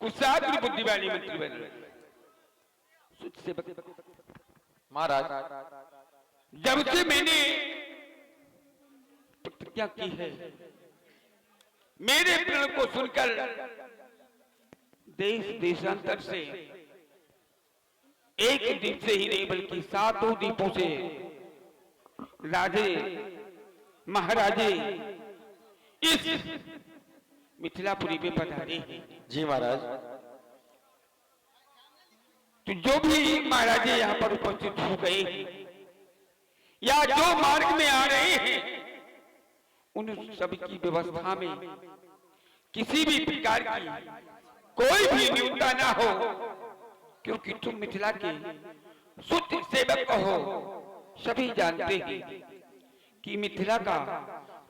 कुशाग्र बुद्धि वाली मंत्री बनी। महाराज जब से मैंने प्रतिज्ञा की है, मेरे प्रण को सुनकर देश देशांतर से एक द्वीप से ही नहीं बल्कि 7 द्वीपों से राजे महाराजे इस मिथिलापुरी में पधारे हैं। जी महाराज। तो जो भी महाराजे यहाँ पर उपस्थित हो गए हैं या जो मार्ग में आ रहे हैं, उन सभी की व्यवस्था में किसी भी प्रकार की कोई भी न्यूनता ना हो, क्योंकि तुम मिथिला के शुद्ध सेवक हो। सभी जानते हैं कि मिथिला का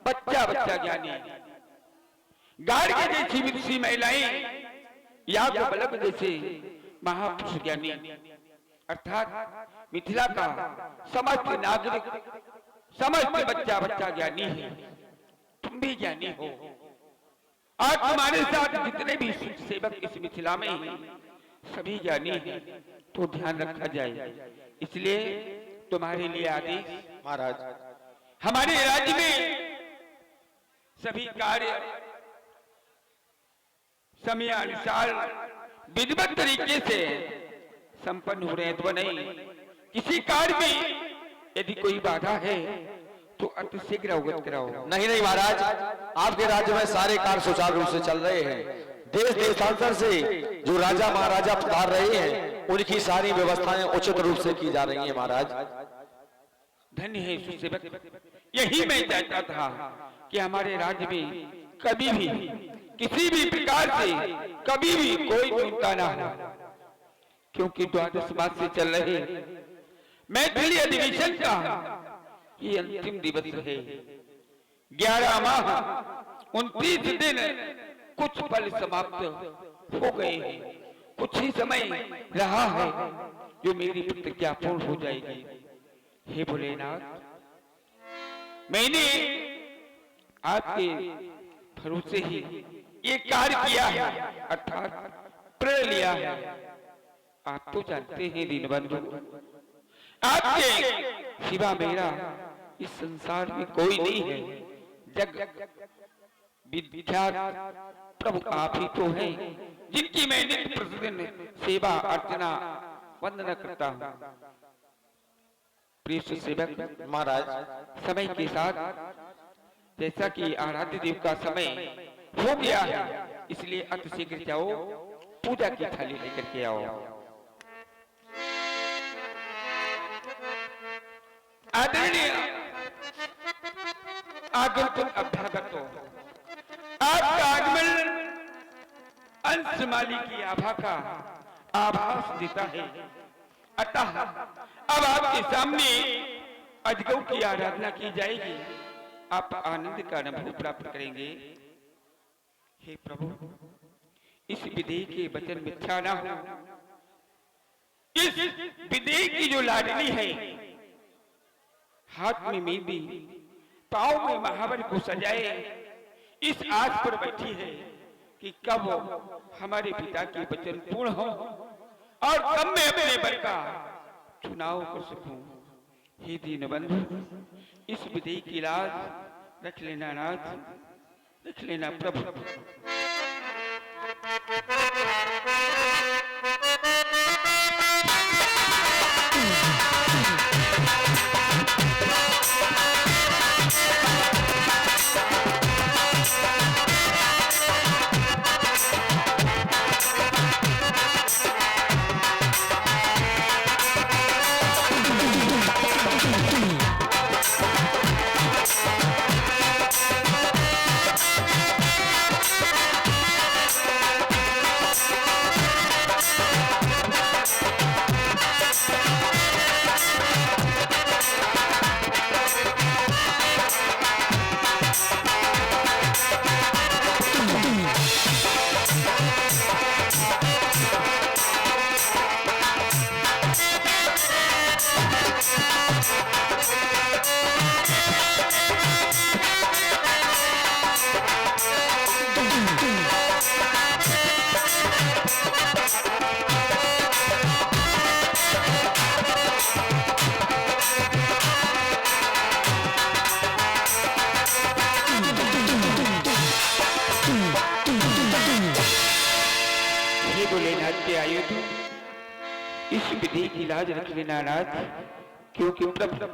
बच्चा बच्चा ज्ञानी, गार्ग जैसी विदुषी महिलाएं या बल्लभ जैसे महापुरुष ज्ञानी, अर्थात मिथिला का समस्त नागरिक समस्त बच्चा बच्चा ज्ञानी है। तुम भी ज्ञानी हो और तुम्हारे साथ जितने भी सेवक इस मिथिला में हैं सभी ज्ञानी हैं, तो ध्यान रखा जाए। इसलिए तुम्हारे लिए आदेश महाराज। हमारे राज्य में सभी कार्य समय अनुसार विधिवत तरीके से संपन्न हो रहे हैं। तो नहीं किसी कार्य में यदि कोई बाधा है तो अतिशीघ्र अवगत कराओ। नहीं नहीं महाराज, आपके राज्य में सारे कार्य सुचारू रूप से चल रहे हैं। देश देशांतर से जो राजा महाराजा पधार रहे हैं उनकी सारी व्यवस्थाएं उचित रूप से की जा रही हैं महाराज। धन्य है सुसेवक। यही मैं चाहता था कि हमारे राज्य में कभी भी किसी भी प्रकार से कभी भी कोई चिंता ना हो, क्योंकि द्वादश मास से चल रहे मैथिली अधिवेशन का ये अंतिम दिवस है। 11 माह 29 दिन कुछ पल समाप्त हो गए हैं। कुछ ही समय रहा है जो मेरी प्रतिज्ञा पूर्ण हो जाएगी। हे भोलेनाथ, मैंने आपके भरोसे ही ये कार्य किया है, अर्थात प्रण लिया है। आप तो जानते हैं दीनबंधु, आपके सिवा मेरा इस संसार में कोई नहीं है। जग विख्यात प्रभु आप ही तो हैं जिनकी मैं नित्य प्रतिदिन सेवा अर्चना वंदना करता हूँ। प्रिय सेवक महाराज, समय के साथ जैसा कि आराध्य देव का समय हो गया है, इसलिए अतिशीघ्र जाओ, पूजा की थाली लेकर के आओ। आदरणीय आगंतुक अभ्यागत, आपका आगमन अंशमाली की आभा का आभास देता है। अतः अब आपके सामने अजगौ की आराधना की जाएगी। आप आनंद का अनुभव प्राप्त करेंगे। हे प्रभु, इस विधेय के वचन मिथ्या ना हो। इस विधेय की जो लाडली है, हाथ में मेहंदी, पांव में महावर को सजाए, इस आस पर बैठी है कि कब हमारे पिता के वचन पूर्ण हो और कब मैं अपने वर का चुनाव कर सकूं। हे दीनबंधु, इस विधेय की लाज रख लेना नाथ, रख लेना प्रभु। ये बोले नाथ के आयु तू इस विधि की लाज रख लेना नाथ, क्योंकि प्रभु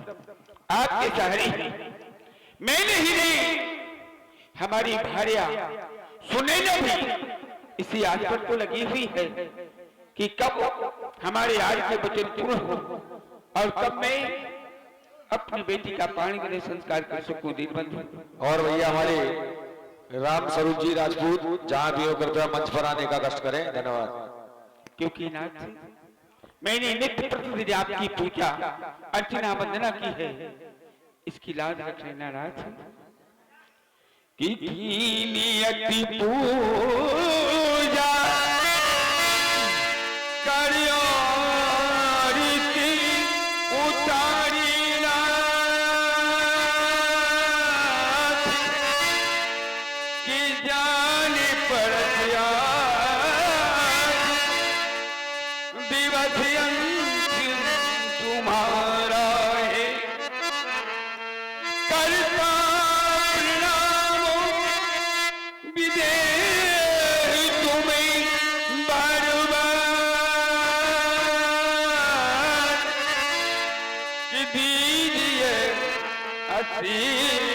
आपके सहारे मैंने ही नहीं हमारी भार्या सुनैना भी इसी आस पर तो लगी हुई है कि कब हमारे आज के वचन पूर्ण हो और कब मैं अपनी बेटी का पानी के संस्कार कर सकूं दिन बंधु। और भैया हमारे राम स्वरूप जी राजपूत जहां भी हो कृपया मंच पर आने का कष्ट करें। धन्यवाद। क्योंकि नाथ मैंने नित्य प्रतिदिन आपकी पूजा अर्चना वंदना की है, इसकी लाज रख लेना नाथ। कि नियति पूजा करियो रीति उतारी नाथ, कि जाने परसिया दिवस अंतिम तुम्हारा है, करता प्रणाम विदेह तुम्हें बार बार, कि दीजिए आशीष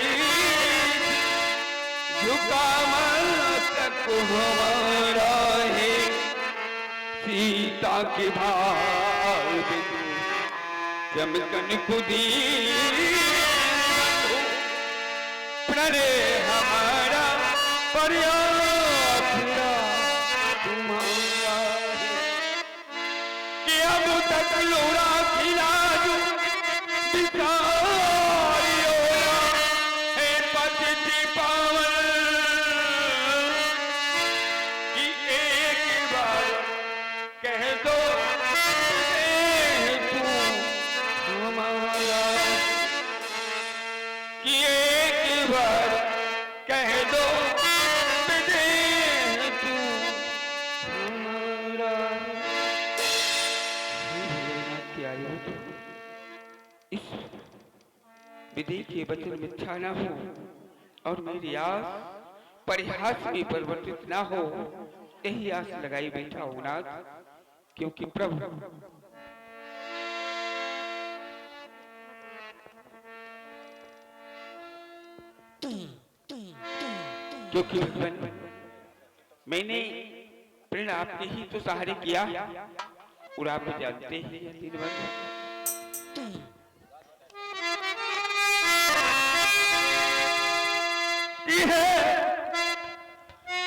झुका मस्तक हमारा है, सीता के भाव बिंदु चमकन खुदी प्रणय हमारा पर्याप्ता तुम्हारा है, कि अब तक लोरा खिलाजू बिचारियो है पति पावन, कि एक बार कह दो तू हमारा, कि एक बार कह दो तू हमारा। इस विधि के वचन मिथ्या न हो और मेरी आस परिहास में परिवर्तित न हो, यही आस लगाई बैठा हूं नाथ। क्योंकि प्रभु क्योंकि भगवान मैंने प्रण आपके ही तो सहारे किया और आप जानते ही हैं दीनबंधु। कि है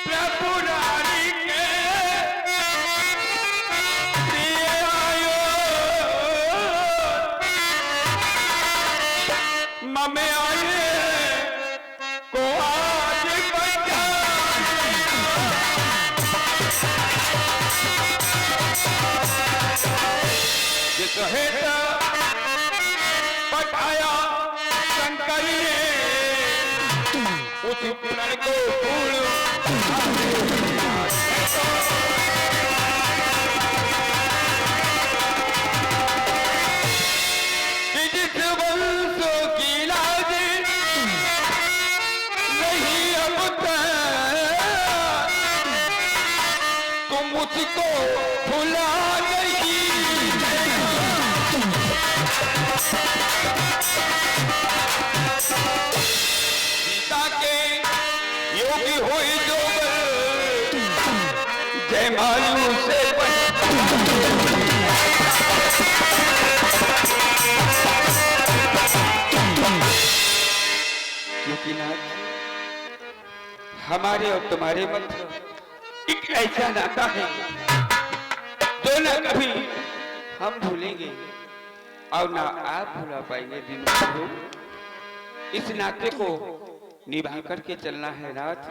प्रभु रानी के प्रिय आयो ममे आए को आज बचा, जिस हेत पठाया शंकर ने उस पुनर को फूल कि जिस वंशों की लाज नहीं अब तक तुम उसको भुला नहीं, सीता के योगी हुई जो जय मालू से क्योंकि नाथ हमारे और तुम्हारे मध्य एक ऐसा नाता है जो न कभी हम भूलेंगे और ना आप भुला पाएंगे दिन इस नाते को निभा करके चलना है नाथ।